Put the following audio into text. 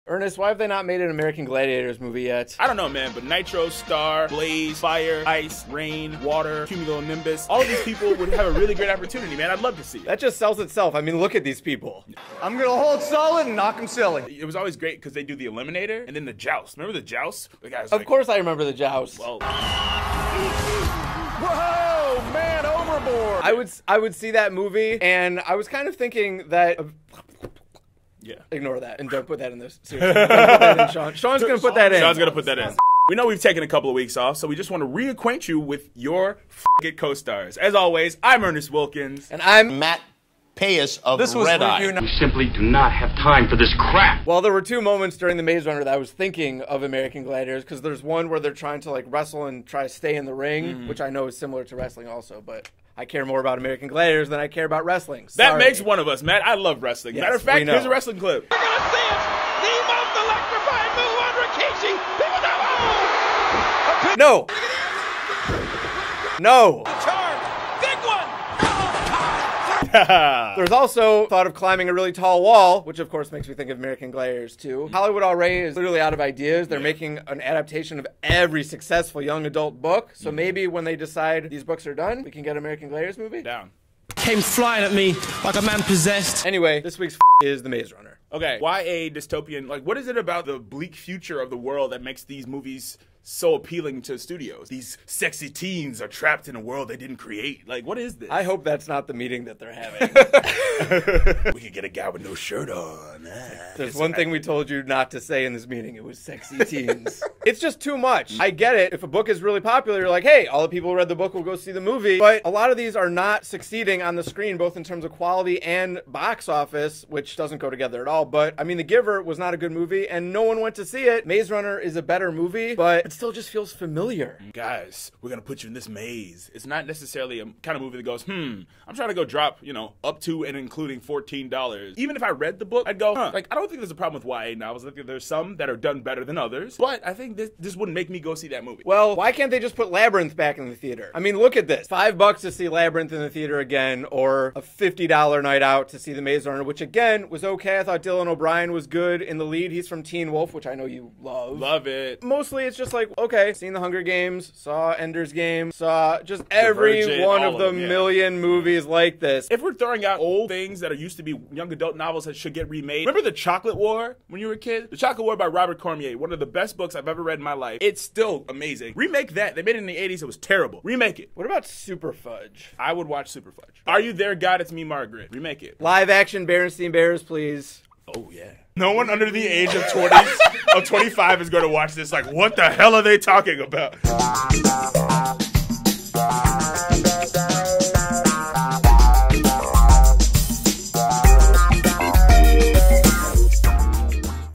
Ernest, why have they not made an American Gladiators movie yet? I don't know, man, but Nitro, Star, Blaze, Fire, Ice, Rain, Water, Cumulonimbus, all of these people would have a really great opportunity, man. I'd love to see it. That just sells itself. I mean, look at these people. I'm gonna hold solid and knock him silly. It was always great because they do the Eliminator and then the Joust. Remember the Joust? The guy was Of course I remember the Joust. Well, Whoa, man, overboard. I would see that movie, and I was kind of thinking that... yeah. Ignore that, and don't put that in this. Seriously. Don't put that in, Sean. Sean's gonna put that in. Sean's gonna put that in. We know we've taken a couple of weeks off, so we just want to reacquaint you with your f***ing co-stars. As always, I'm Ernest Wilkins. And I'm Matt Pais of This was RedEye. We simply do not have time for this crap. Well, there were two moments during the Maze Runner that I was thinking of American Gladiators, because there's one where they're trying to like wrestle and try to stay in the ring, which I know is similar to wrestling also, but I care more about American Gladiators than I care about wrestling. Sorry. That makes one of us, Matt. I love wrestling. Yes, Matter of fact, we know. here's a wrestling clip. We're gonna see it! The most electrifying move on Rikishi! People go, oh! No! No! Charge! Big one! There's also thought of climbing a really tall wall, which of course makes me think of American Gladiators too. Hollywood already is literally out of ideas. They're making an adaptation of every successful young adult book. So maybe when they decide these books are done, we can get American Gladiators movie. Down. Came flying at me like a man possessed. Anyway, this week's is The Maze Runner. Okay, why a dystopian? Like, what is it about the bleak future of the world that makes these movies so appealing to studios? These sexy teens are trapped in a world they didn't create. Like, what is this? I hope that's not the meeting that they're having. We could get a guy with no shirt on. There's one thing we told you not to say in this meeting. It was sexy teens. It's just too much. I get it. If a book is really popular, you're like, hey, all the people who read the book will go see the movie. But a lot of these are not succeeding on the screen, both in terms of quality and box office, which doesn't go together at all. But, I mean, The Giver was not a good movie, and no one went to see it. Maze Runner is a better movie, but it still just feels familiar. Guys, we're gonna put you in this maze. It's not necessarily a kind of movie that goes, I'm trying to go drop, up to and including $14. Even if I read the book, I'd go, Like, I don't think there's a problem with YA novels. I think there's some that are done better than others, but I think this wouldn't make me go see that movie. Well, why can't they just put Labyrinth back in the theater? I mean, look at this. $5 to see Labyrinth in the theater again, or a $50 night out to see The Maze Runner, which again was okay. I thought Dylan O'Brien was good in the lead. He's from Teen Wolf, which I know you love. Love it. Mostly it's just like, okay, seen The Hunger Games, saw Ender's Game, saw just every Divergent, one all of the of them, yeah. million movies like this. If we're throwing out old things that are used to be young adult novels that should get remade, remember The Chocolate War when you were a kid? The Chocolate War by Robert Cormier, one of the best books I've ever read in my life. It's still amazing. Remake that. They made it in the 80s. It was terrible. Remake it. What about Super Fudge? I would watch Super Fudge. Are You There, God? It's Me, Margaret. Remake it. Live action Berenstein Bears, please. Oh, yeah. No one under the age of 25 is going to watch this like, what the hell are they talking about?